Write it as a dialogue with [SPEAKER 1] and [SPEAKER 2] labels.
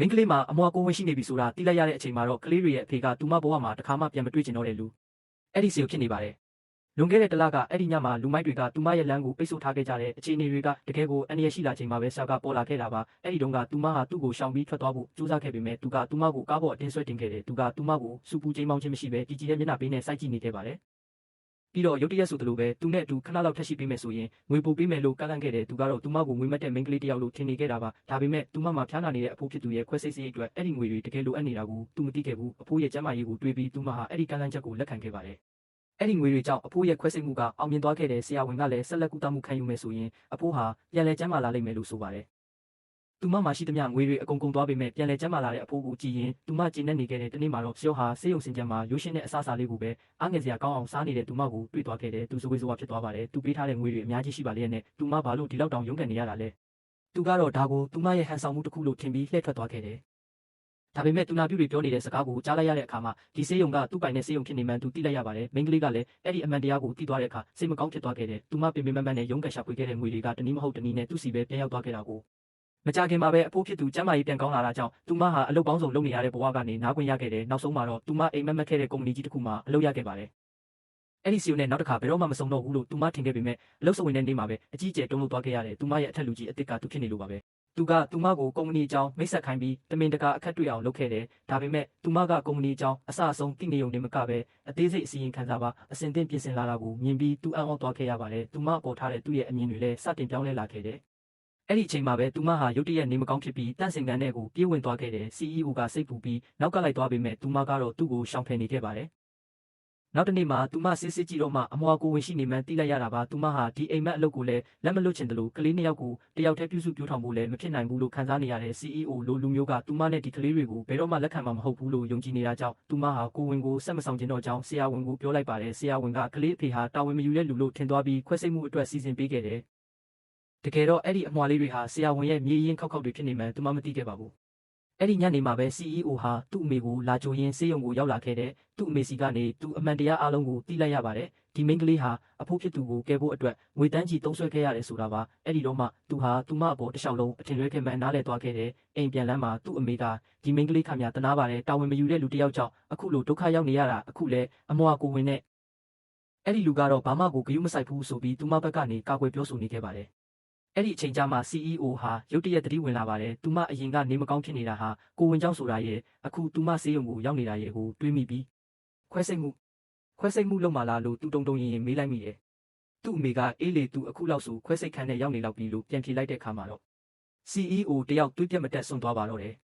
[SPEAKER 1] မင်းကလေးမှာအမွာကိုဝင်ရှိနေပြီဆိုတာတိလိုက်ရတဲ့အချိန်မှာတော့ကလေးတွေရဲ့အဖေကသူမဘဝမှာတခါမှပြန်မတွေ့ကျင်တော့တဲ့လူအဲ့ဒီစီကိုဖြစ်နေပါတယ်လွန်ခဲ့တဲ့တလကအဲ့ဒီညမှာလူမိုက်တွေကသူမရဲ့လမ်းကိုပိတ်ဆို့ထားခဲ့ကြတဲ့အခြေအနေတွေကတကယ်ကိုအန္တရာယ်ရှိလာချိန်မှာပဲဆာကပေါ်လာခဲ့တာပါအဲ့ဒီတုန်းကသူမဟာသူ့ကိုရှောင်ပြီးထွက်သွားဖို့ကြိုးစားခဲ့ပေမဲ့သူကသူမကိုကားပေါ်အတင်းဆွဲတင်ခဲ့တယ်သူကသူမကိုစူပူချိန်မောင်းခြင်းမရှိပဲကြည်ကြည်တဲ့မျက်နှာပေးနဲ့စိုက်ကြည့်နေခဲ့ပါတယ်ပြီးတော့ရုတ်တရက်ဆိုသလိုပဲသူနဲ့အတူခဏလောက်ထပ်ရှိပေးမယ်ဆိုရင်ငွေပို့ပေးမယ်လို့ကန့်လန့်ခဲ့တယ်သူကတော့သူမကိုငွေမက်တဲ့မိန်းကလေးတယောက်လို့ထင်နေခဲ့တာပါဒါပေမဲ့သူမမှာဖျားနာနေတဲ့အဖိုးဖြစ်သူရဲ့ခွဲစိတ်စရိတ်အတွက်အဲ့ဒီငွေတွေတကယ်လိုအပ်နေတာကိုသူမသိခဲ့ဘူးအဖိုးရဲ့ကျန်းမာရေးကိုတွေးပြီးသူမဟာအဲ့ဒီကန့်လန့်ချက်ကိုလက်ခံခဲ့ပါတယ်အဲ့ဒီငွေတွေကြောင့်အဖိုးရဲ့ခွဲစိတ်မှုကအောင်မြင်သွားခဲ့တဲ့ဆရာဝန်ကလည်းဆက်လက်ကုသမှုခံယူမယ်ဆိုရင်အဖိုးဟာပြန်လည်ကျန်းမာလာလိမ့်မယ်လို့ဆိုပါတယ်သူမမှာရှိသမျှငွေတွေအကုန်ကုန်သွားပေမဲ့ပြန်လည်ကျန်းမာလာတဲ့အဖိုးကိုကြည့်ရင်သူမကျဉ်းနေခဲ့တဲ့တနေ့မှာတော့ရှော့ဟာဆေးရုံစင်ကြံမှာရိုးရှင်းတဲ့အစားအစာလေးကိုပဲအားငယ်စရာကောင်းအောင်စားနေတဲ့သူမကိုတွေ့သွားခဲ့တယ်သူစဝေးစဝါဖြစ်သွားပါတယ်သူပေးထားတဲ့ငွေတွေအများကြီးရှိပါလျက်နဲ့သူမဘာလို့ဒီလောက်တောင်ရုန်းကန်နေရတာလဲသူကတော့ဒါကိုသူမရဲ့ဟန်ဆောင်မှုတစ်ခုလို့ထင်ပြီးလှည့်ထွက်သွားခဲ့တယ်ဒါပေမဲ့တူနာပြူတွေပြောနေတဲ့စကားကိုကြားလိုက်ရတဲ့အခါမှာဒီဆေးရုံကသူ့ပိုင်တဲ့ဆေးရုံဖြစ်နေမှန်းသူသိလိုက်ရပါတယ်မိန်းကလေးကလည်းအဲ့ဒီအမှန်တရားကိုသိသွားတဲ့အခါစိတ်မကောင်းဖြစ်သွားခဲ့တယ်သူမပင်ပင်ပန်းပန်းနဲ့ရုန်းကန်ရှာဖွေခဲ့တဲ့ငွေတွေကတနည်းမဟုတ်တနည်းနဲ့သူ့စီပဲပြန်ရောက်သွားခဲ့တာကိုမကြခင်မှာပဲအဖိုးဖြစ်သူကျမ်းမာရေးပြန်ကောင်းလာတာကြောင့်သူမဟာအလုပ်ပေါင်းစုံလုပ်နေရတဲ့ဘဝကနေနားခွင့်ရခဲ့တယ်နောက်ဆုံးမှာတော့သူမအိမ်မက်မက်ခဲ့တဲ့ကုမ္ပဏီကြီးတစ်ခုမှာအလုပ်ရခဲ့ပါတယ်အဲ့ဒီစီယိုနဲ့နောက်တစ်ခါဘယ်တော့မှမဆုံးတော့ဘူးလို့သူမထင်ခဲ့ပေမဲ့အလုပ်စဝင်တဲ့နေ့မှာပဲအကြီးအကျယ်တုံ့လုပ်သွားခဲ့ရတယ်သူမရဲ့အထက်လူကြီးအစ်စ်ကသူဖြစ်နေလို့ပါပဲသူကသူမကိုကုမ္ပဏီအကြောင်းမိတ်ဆက်ခိုင်းပြီးတမင်တကာအခက်တွေ့အောင်လုပ်ခဲ့တယ်ဒါပေမဲ့သူမကကုမ္ပဏီအကြောင်းအဆအဆုံးသိနေုံနဲ့မကပဲအသေးစိတ်အစီရင်ခံစာပါအစင်တင်ပြင်ဆင်လာတာကိုမြင်ပြီးသူအံ့ဩသွားခဲ့ရပါတယ်သူမပေါ်ထားတဲ့သူ့ရဲ့အမြင်တွေလည်းစတင်ပြောင်းလဲလာခဲ့တယ်အဲ့ဒီအချိန်မှာပဲသူမဟာရုတ်တရက်နေမကောင်းဖြစ်ပြီးတန့်စင်ကန်တဲ့ကိုပြေးဝင်သွားခဲ့တယ် CEO ကစိတ်ပူပြီးနောက်ကလိုက်သွားပေမဲ့သူမကတော့သူ့ကိုရှောင်ဖယ်နေခဲ့ပါတယ်နောက်တနေ့မှာသူမစစ်စစ်ကြည့်တော့မှအမွာကိုဝင်ရှိနေမှန်းသိလိုက်ရတာပါသူမဟာဒီအိမ်မက်အလုပ်ကိုလည်းလက်မလွတ်ချင်တယ်လို့ကလေးနှစ်ယောက်ကိုတယောက်တည်းပြုစုပြောထောင်ဖို့လည်းမဖြစ်နိုင်ဘူးလို့ခံစားနေရတဲ့ CEO လိုလူမျိုးကသူမနဲ့ဒီကလေးတွေကိုဘယ်တော့မှလက်ခံမှာမဟုတ်ဘူးလို့ယုံကြည်နေတာကြောင့်သူမဟာကိုဝင်ကိုဆက်မဆောင်ခြင်းတော့ကြောင်းဆရာဝန်ကိုပြောလိုက်ပါတယ်ဆရာဝန်ကကလေးအဖေဟာတာဝန်မယူတဲ့လူလို့ထင်သွားပြီးခွဲစိတ်မှုအတွက်စီစဉ်ပေးခဲ့တယ်တကယ်တော့အဲ့ဒီအမွာလေးတွေဟာဆရာဝန်ရဲ့မြေရင်ခောက်ခောက်တွေဖြစ်နေမှန်းသူမမသိခဲ့ပါဘူးအဲ့ဒီညနေမှာပဲ CEO ဟာသူ့အမေကိုလာကြိုရင်းဆေးရုံကိုရောက်လာခဲ့တဲ့သူ့အမေစီကနေသူအမှန်တရားအလုံးကိုသိလိုက်ရပါတယ်ဒီမိန်းကလေးဟာအဖိုးဖြစ်သူကိုကယ်ဖို့အတွက်ငွေတန်းကြီးသုံးဆွဲခဲ့ရတယ်ဆိုတာပါအဲ့ဒီတော့မှသူဟာသူမအပေါ်တစ်လျှောက်လုံးအထင်လွဲခဲ့မှန်းနားလည်သွားခဲ့တယ်အိမ်ပြန်လမ်းမှာသူ့အမေကဒီမိန်းကလေးခမရတနာပါတယ်တာဝန်မယူတဲ့လူတစ်ယောက်ကြောင့်အခုလိုဒုက္ခရောက်နေရတာအခုလဲအမွာကိုဝင်နဲ့အဲ့ဒီလူကတော့ဘာမှကိုဂရုမစိုက်ဘူးဆိုပြီးသူမဘက်ကနေကာကွယ်ပြောဆိုနေခဲ့ပါတယ်အဲ့ဒီအချိန်ကြာမှ CEO ဟာရုတ်တရက်သတိဝင်လာပါတယ်။သူမအရင်ကနေမကောင်းဖြစ်နေတာဟာကိုဝင်ကြောင့်ဆိုတာရဲ့အခုသူမဆေးရုံကိုရောက်နေတာရဲ့ကိုတွေးမိပြီးခွဲစိတ်မှုလုပ်မှလားလို့သူတုံရင်မေးလိုက်မိတယ်။သူ့အမေကအေးလေသူအခုလောက်ဆိုခွဲစိတ်ခန်းနဲ့ရောက်နေလောက်ပြီလို့ပြန်ဖြေလိုက်တဲ့အခါမှာတော့ CEO တယောက်တွေးပြတ်မတက်ဆုံးသွားပါတော့တယ်။